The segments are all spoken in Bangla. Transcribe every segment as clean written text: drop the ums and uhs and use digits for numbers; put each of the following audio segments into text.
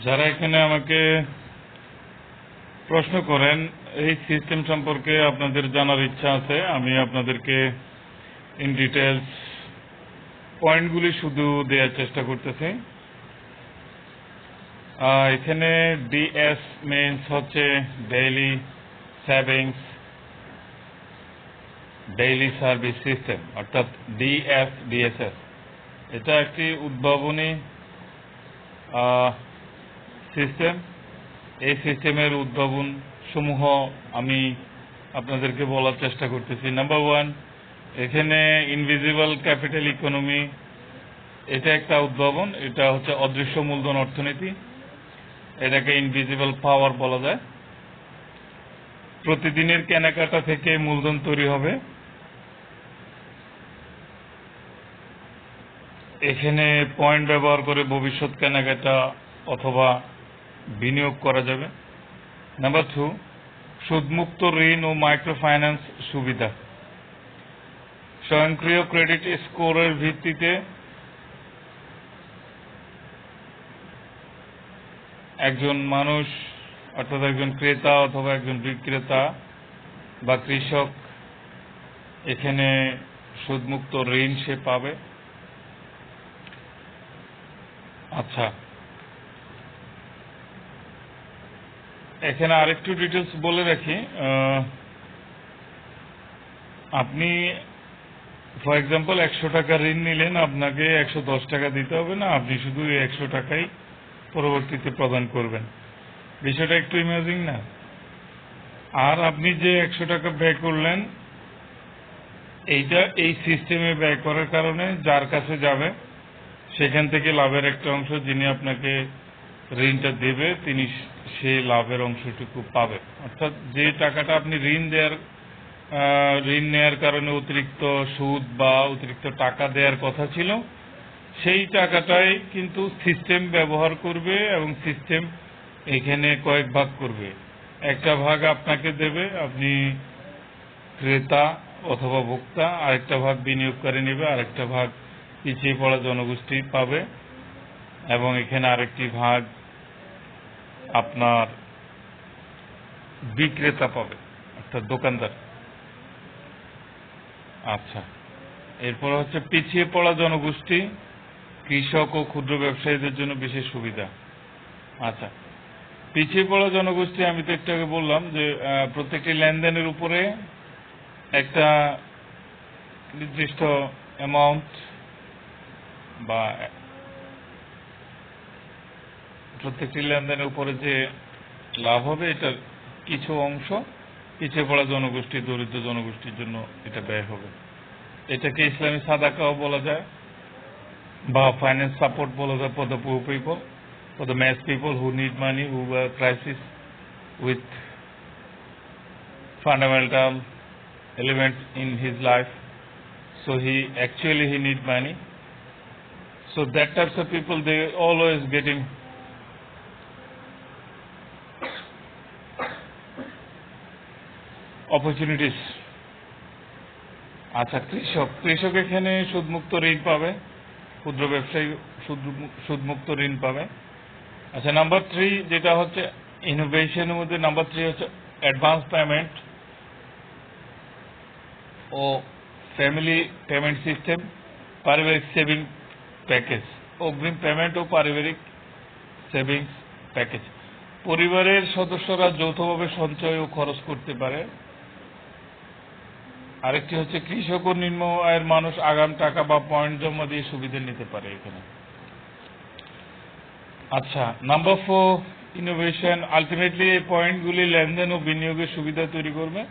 যারা এখানে আমাকে প্রশ্ন করেন এই সিস্টেম সম্পর্কে আপনাদের জানার ইচ্ছা আছে, আমি আপনাদেরকে ইন ডিটেলস পয়েন্টগুলি শুধু দেওয়ার চেষ্টা করতেছি। এখানে ডিএস মিনস হচ্ছে daily savings daily service system, অর্থাৎ ডিএসএস। এটা একটি উদ্ভাবনী সিস্টেম। এই সিস্টেমের উদ্ভাবন সমূহ আমি আপনাদেরকে বলার চেষ্টা করতেছি। নাম্বার 1, এখানে ইনভিজিবল ক্যাপিটাল ইকোনমি, এটা একটা উদ্ভাবন। এটা হচ্ছে অদৃশ্য মূলধন অর্থনীতি, এটাকে ইনভিজিবল পাওয়ার বলা যায়। প্রতিদিনের কেনাকাটা থেকে মূলধন তৈরি হবে। এখানে পয়েন্ট ব্যবহার করে ভবিষ্যৎ কেনাকাটা অথবা বিনিয়োগ করা যাবে। নাম্বার 2, সুদমুক্ত ঋণ ও মাইক্রো ফাইন্যান্স সুবিধা। স্বয়ংক্রিয় ক্রেডিট স্কোরের ভিত্তিতে একজন মানুষ, অর্থাৎ একজন ক্রেতা অথবা একজন বিক্রেতা বা কৃষক, এখানে সুদমুক্ত ঋণ সে পাবে। আচ্ছা, এখানে আরেকটু ডিটেলস বলে রাখি। আপনি ফর এক্সাম্পল 100 টাকা ঋণ নিলেন, আপনাকে 110 টাকা দিতে হবে না, আপনি শুধু 100 টাকাই পরবর্তীতে প্রদান করবেন। বিষয়টা একটু ইমাজিং না? আর আপনি যে 100 টাকা ব্যয় করলেন, এইটা এই সিস্টেমে ব্যয় করার কারণে যার কাছে যাবে সেখান থেকে লাভের একটা অংশ, যিনি আপনাকে ঋণটা দেবে তিনি সেই লাভের অংশটুকু পাবে। অর্থাৎ যে টাকাটা আপনি ঋণ নেয়ার কারণে অতিরিক্ত সুদ বা অতিরিক্ত টাকা দেওয়ার কথা ছিল, সেই টাকাটাই কিন্তু সিস্টেম ব্যবহার করবে এবং সিস্টেম এখানে কয়েক ভাগ করবে। একটা ভাগ আপনাকে দেবে, আপনি ক্রেতা অথবা ভোক্তা, আরেকটা ভাগ বিনিয়োগকারী নেবে, আরেকটা ভাগ পিছিয়ে পড়া জনগোষ্ঠী পাবে, এবং এখানে আরেকটি ভাগ আপনার বিক্রেতা পাবে, অর্থাৎ দোকানদার। আচ্ছা, এরপর হচ্ছে পিছিয়ে পড়া জনগোষ্ঠী, কৃষক ও ক্ষুদ্র ব্যবসায়ীদের জন্য বিশেষ সুবিধা। আচ্ছা, পিছিয়ে পড়া জনগোষ্ঠী, আমি তো একটু আগে বললাম যে প্রত্যেকটি লেনদেনের উপরে একটা নির্দিষ্ট অ্যামাউন্ট বা প্রত্যেকটি লেনদেনের উপরে যে লাভ হবে এটার কিছু অংশ পিছিয়ে পড়া জনগোষ্ঠী, দরিদ্র জনগোষ্ঠীর জন্য এটা ব্যয় হবে। এটাকে ইসলামী সাদাকাও বলা যায় বা ফাইন্যান্স সাপোর্ট বলা যায় for the poor people, for the mass people who need money, who are crisis with fundamental elements in his life, so he need money. So that types of people, they always getting opportunities. আচ্ছা, কৃষক এখানে সুদমুক্ত ঋণ পাবে, ক্ষুদ্র ব্যবসায়ী সুদমুক্ত ঋণ পাবে। আচ্ছা, নাম্বার 3 যেটা হচ্ছে ইনোভেশনের মধ্যে, নাম্বার 3 হচ্ছে অ্যাডভান্স পেমেন্ট ও ফ্যামিলি পেমেন্ট সিস্টেম, পারিবারিক সেভিং প্যাকেজ, অগ্রিম পেমেন্ট ও পারিবারিক সেভিংস প্যাকেজ। পরিবারের সদস্যরা যৌথভাবে সঞ্চয় ও খরচ করতে পারে। আরেকটি হচ্ছে কৃষক ও নিম্ন আয়ের মানুষ আগাম টাকা বা পয়েন্ট জমা দিয়ে সুবিধা নিতে পারে এখানে। আচ্ছা, নাম্বার 4 ইনোভেশন। আলটিমেটলি এই পয়েন্টগুলি লেনদেন ও বিনিয়োগের সুবিধা তৈরি করবে।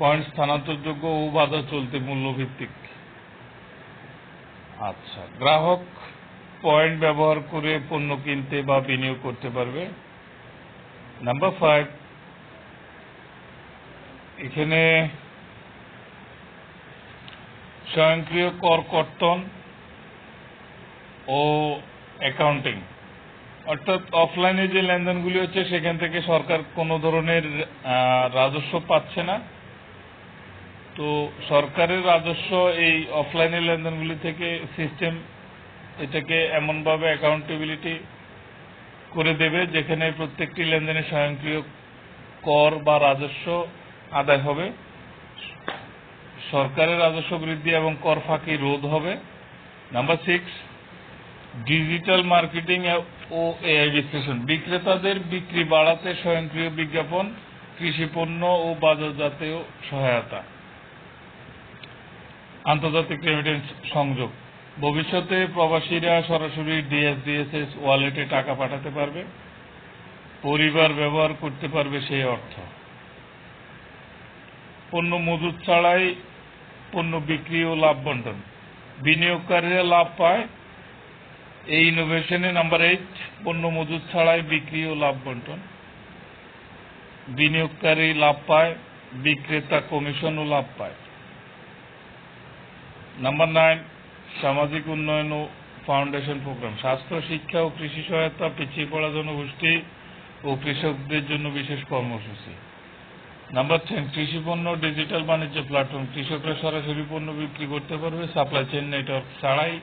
পয়েন্ট স্থানান্তরযোগ্য ও বাধা চলতে মূল্যভিত্তিক। আচ্ছা, গ্রাহক পয়েন্ট ব্যবহার করে পণ্য কিনতে বা বিনিয়োগ করতে পারবে। নাম্বার 5, এখানে স্বয়ংক্রিয় কর কর্তন ও অ্যাকাউন্টিং, অর্থাৎ অফলাইনে যে লেনদেনগুলি হচ্ছে সেখান থেকে সরকার কোনো ধরনের রাজস্ব পাচ্ছে না। তো সরকারের রাজস্ব এই অফলাইনের লেনদেনগুলি থেকে সিস্টেম এটাকে এমনভাবে অ্যাকাউন্টেবিলিটি করে দেবে, যেখানে প্রত্যেকটি লেনদেনে স্বয়ংক্রিয় কর বা রাজস্ব আদায় হবে, সরকারের রাজস্ব বৃদ্ধি এবং কর ফাঁকি রোধ হবে। নাম্বার 6, ডিজিটাল মার্কেটিং ও এআই বিশ্লেষণ, বিক্রেতাদের বিক্রি বাড়াতে স্বয়ংক্রিয় বিজ্ঞাপন, কৃষি পণ্য ও বাজারজাতে সহায়তা। আন্তর্জাতিক রেমিটেন্স সংযোগ, ভবিষ্যতে প্রবাসীরা সরাসরি ডিএসডিএসএস ওয়ালেটে টাকা পাঠাতে পারবে, পরিবার ব্যবহার করতে পারবে সেই অর্থ। পণ্য মজুত ছাড়াই পণ্য বিক্রি ও লাভ বন্টন, বিনিয়োগকারীরা লাভ পায় এই ইনোভেশনে। নাম্বার 8, পণ্য মজুত ছাড়াই বিক্রি ও লাভ বন্টন, বিনিয়োগকারী লাভ পায়, বিক্রেতা কমিশন ও লাভ পায়। নাম্বার 9, সামাজিক উন্নয়ন ও ফাউন্ডেশন প্রোগ্রাম, স্বাস্থ্য, শিক্ষা ও কৃষি সহায়তা, পিছিয়ে পড়া জনগোষ্ঠী ও কৃষকদের জন্য বিশেষ কর্মসূচি। নাম্বার 10, কৃষি পণ্য ডিজিটাল বাণিজ্য প্ল্যাটফর্ম, কৃষকরা সরাসরি পণ্য বিক্রি করতে পারবে, সাপ্লাই চেইন নেটওয়ার্ক ছাড়াই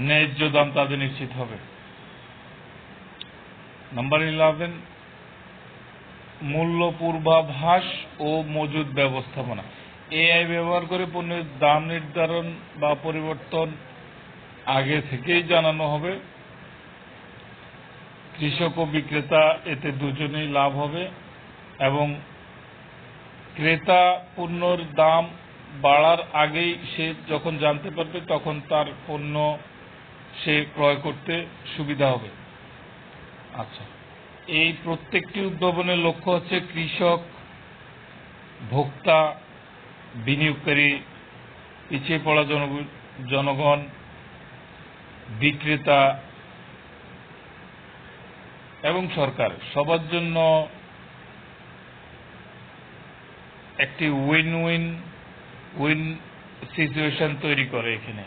ন্যায্য দাম তাদের নিশ্চিত হবে। নাম্বার 11, মূল্য পূর্বাভাস ও মজুদ ব্যবস্থাপনা, এআই ব্যবহার করে পণ্যের দাম নির্ধারণ বা পরিবর্তন আগে থেকেই জানানো হবে। কৃষক ও বিক্রেতা এতে দুজনেই লাভ হবে এবং ক্রেতা পণ্যর দাম বাড়ার আগেই সে যখন জানতে পারবে তখন তার পণ্য সে ক্রয় করতে সুবিধা হবে। আচ্ছা, এই প্রত্যেকটি উদ্ভাবনের লক্ষ্য হচ্ছে কৃষক, ভোক্তা, বিনিয়োগকারী, পিছিয়ে পড়া জনগণ, বিক্রেতা এবং সরকার সবার জন্য একটি উইন সিচুয়েশন তৈরি করে এখানে।